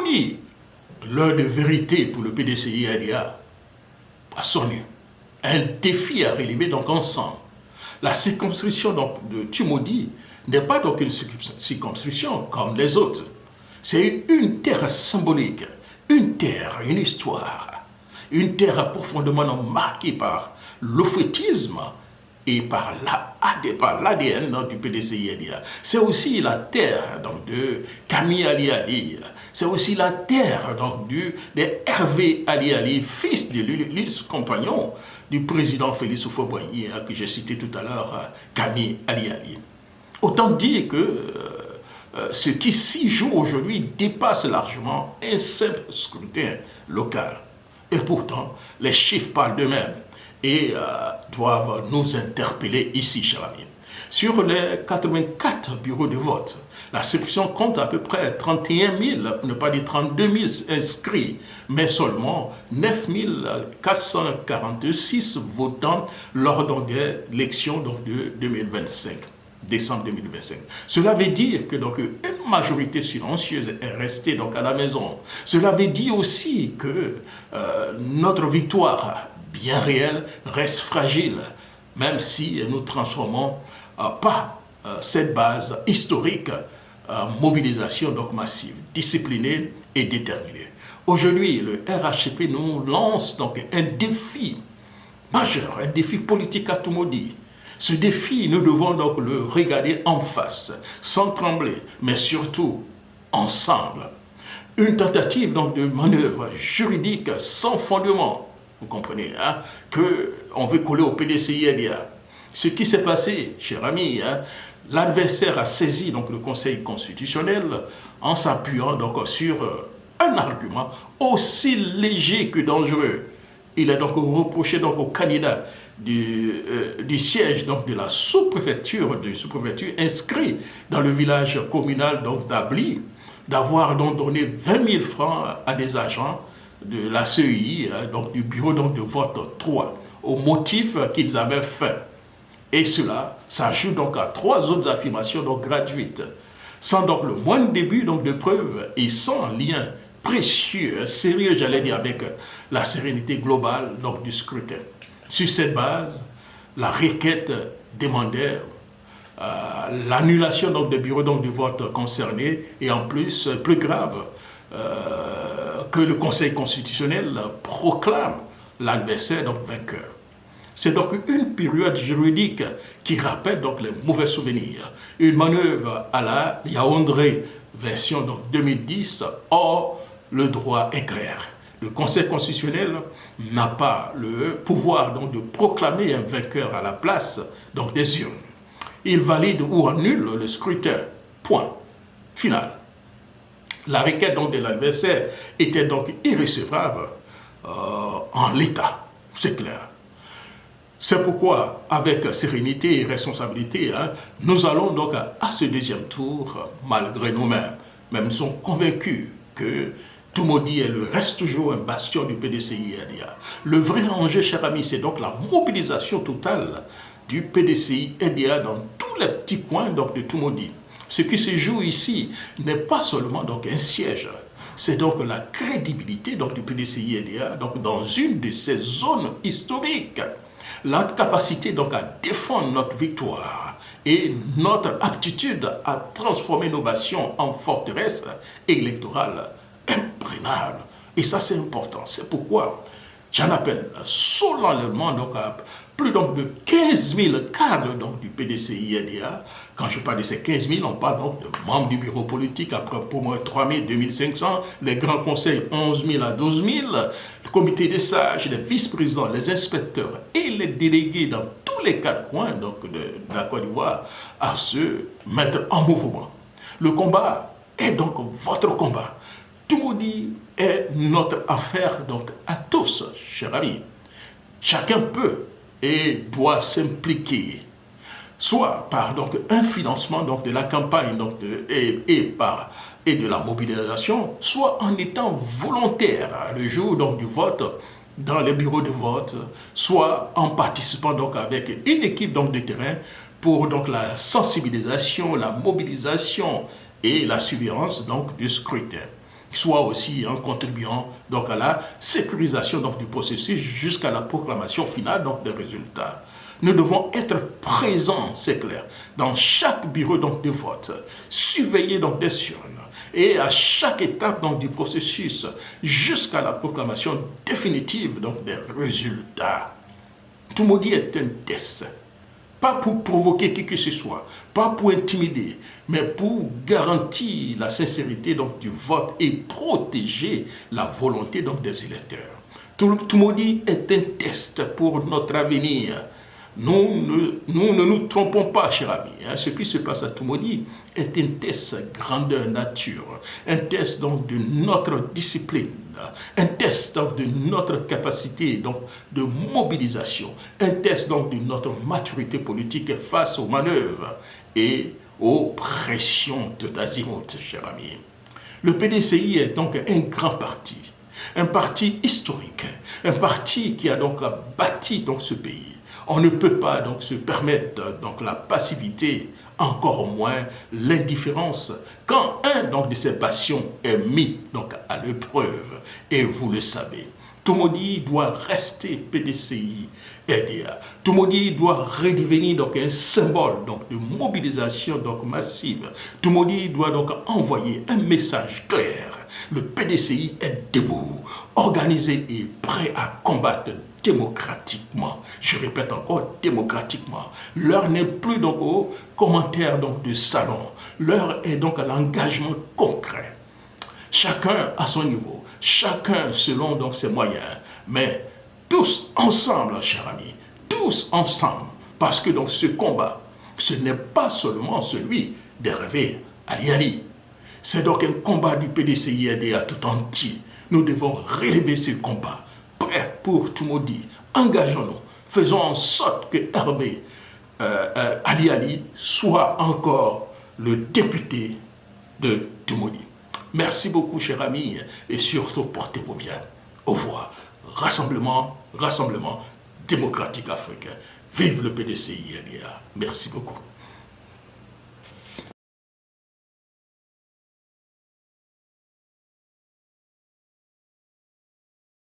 Tumodi, l'heure de vérité pour le PDCI-ADA a sonné. Un défi à relever donc ensemble. La circonscription donc, de Tumodi n'est pas donc une circonscription comme les autres. C'est une terre symbolique, une terre, une histoire, une terre profondément marquée par l'ophétisme et par l'ADN du PDCI-ADA. C'est aussi la terre donc, de Camille Ali Ali. C'est aussi la terre donc, de Hervé Ali Ali, fils de l'illustre compagnon du président Félix Houphouët-Boigny, que j'ai cité tout à l'heure, Camille Ali Ali. Autant dire que ce qui s'y joue aujourd'hui dépasse largement un simple scrutin local. Et pourtant, les chiffres parlent d'eux-mêmes et doivent nous interpeller ici, chers amis. Sur les 84 bureaux de vote, la circonscription compte à peu près 31 000, pour ne pas dire 32 000 inscrits, mais seulement 9 446 votants lors de l'élection de 2025. Décembre 2025. Cela veut dire que donc, une majorité silencieuse est restée donc, à la maison. Cela veut dire aussi que notre victoire, bien réelle, reste fragile, même si nous ne transformons pas cette base historique en mobilisation donc, massive, disciplinée et déterminée. Aujourd'hui, le RHCP nous lance donc un défi majeur, un défi politique à Tumodi. Ce défi, nous devons donc le regarder en face, sans trembler, mais surtout ensemble. Une tentative donc de manœuvre juridique sans fondement, vous comprenez, hein, qu'on veut coller au PDCI-ADA. Ce qui s'est passé, chers amis, hein, l'adversaire a saisi donc, le Conseil constitutionnel en s'appuyant donc, sur un argument aussi léger que dangereux. Il a donc reproché donc, au candidat du siège donc, de la sous-préfecture inscrit dans le village communal d'Abli, d'avoir donc donné 20 000 francs à des agents de la CEI, donc du bureau donc, de vote 3, au motif qu'ils avaient fait. Et cela s'ajoute donc à 3 autres affirmations donc, gratuites, sans donc le moindre début donc, de preuve et sans lien précieux, sérieux, j'allais dire, avec la sérénité globale donc, du scrutin. Sur cette base, la requête demandait l'annulation des bureaux donc, de vote concernés et en plus, plus grave, que le Conseil constitutionnel proclame l'adversaire donc vainqueur. C'est donc une période juridique qui rappelle donc les mauvais souvenirs. Une manœuvre à la Yaoundé version donc 2010, or le droit est clair. Le Conseil constitutionnel n'a pas le pouvoir donc, de proclamer un vainqueur à la place donc, des urnes. Il valide ou annule le scrutin. Point. Final. La requête donc, de l'adversaire était donc irrécevable en l'état. C'est clair. C'est pourquoi, avec sérénité et responsabilité, hein, nous allons donc à ce deuxième tour, malgré nous-mêmes. Même nous sommes convaincus que Tumodi reste toujours un bastion du PDCI-ADA. Le vrai enjeu, chers amis, c'est donc la mobilisation totale du PDCI-ADA dans tous les petits coins donc, de Tumodi. Ce qui se joue ici n'est pas seulement donc, un siège, c'est donc la crédibilité donc, du PDCI-ADA donc, dans une de ces zones historiques. La capacité donc, à défendre notre victoire et notre aptitude à transformer nos bastions en forteresses électorales imprégnable. Et ça, c'est important. C'est pourquoi j'en appelle solennellement donc, à plus donc, de 15 000 cadres donc, du PDCI-ADA. Quand je parle de ces 15 000, on parle donc de membres du bureau politique, après pour moi 3 000, 2 500, les grands conseils 11 000 à 12 000, le comité des sages, les vice-présidents, les inspecteurs et les délégués dans tous les 4 coins donc, de la Côte d'Ivoire à se mettre en mouvement. Le combat est donc votre combat. Tumodi est notre affaire donc à tous, chers amis. Chacun peut et doit s'impliquer, soit par donc, un financement donc, de la campagne donc, et de la mobilisation, soit en étant volontaire le jour donc, du vote dans les bureaux de vote, soit en participant donc, avec une équipe donc, de terrain pour donc, la sensibilisation, la mobilisation et la surveillance donc, du scrutin. soit aussi en contribuant donc à la sécurisation donc, du processus jusqu'à la proclamation finale donc, des résultats. Nous devons être présents, c'est clair, dans chaque bureau donc, de vote, surveiller donc, des urnes et à chaque étape donc, du processus jusqu'à la proclamation définitive donc, des résultats. Tumodi est un test. Pas pour provoquer qui que ce soit, pas pour intimider, mais pour garantir la sincérité donc, du vote et protéger la volonté donc, des électeurs. Tumodi est un test pour notre avenir. Nous ne nous trompons pas, chers amis. Ce qui se passe à Tumodi est un test grandeur nature, un test donc, de notre discipline, un test donc, de notre capacité donc, de mobilisation, un test donc, de notre maturité politique face aux manœuvres et aux pressions de azimut, chers amis. Le PDCI est donc un grand parti, un parti historique, un parti qui a donc bâti donc, ce pays. On ne peut pas donc se permettre donc la passivité, encore moins l'indifférence, quand un donc de ces passions est mis donc à l'épreuve. Et vous le savez, Tumodi doit rester PDCI RDA. Tumodi doit redevenir donc un symbole donc de mobilisation donc massive. Tumodi doit donc envoyer un message clair. Le PDCI est debout, organisé et prêt à combattre démocratiquement. Je répète encore, démocratiquement. L'heure n'est plus donc aux commentaires donc de salon. L'heure est donc à l'engagement concret. Chacun à son niveau, chacun selon donc ses moyens, mais tous ensemble, chers amis, tous ensemble, parce que donc ce combat, ce n'est pas seulement celui d'Hervé Ali. C'est donc un combat du PDCI-RDA tout entier. Nous devons relever ce combat. Prêt pour Tumodi, engageons-nous, faisons en sorte que Hervé Ali soit encore le député de Tumodi. Merci beaucoup, chers amis, et surtout portez-vous bien. Au revoir. Rassemblement démocratique africain. Vive le PDCI-RDA. Merci beaucoup.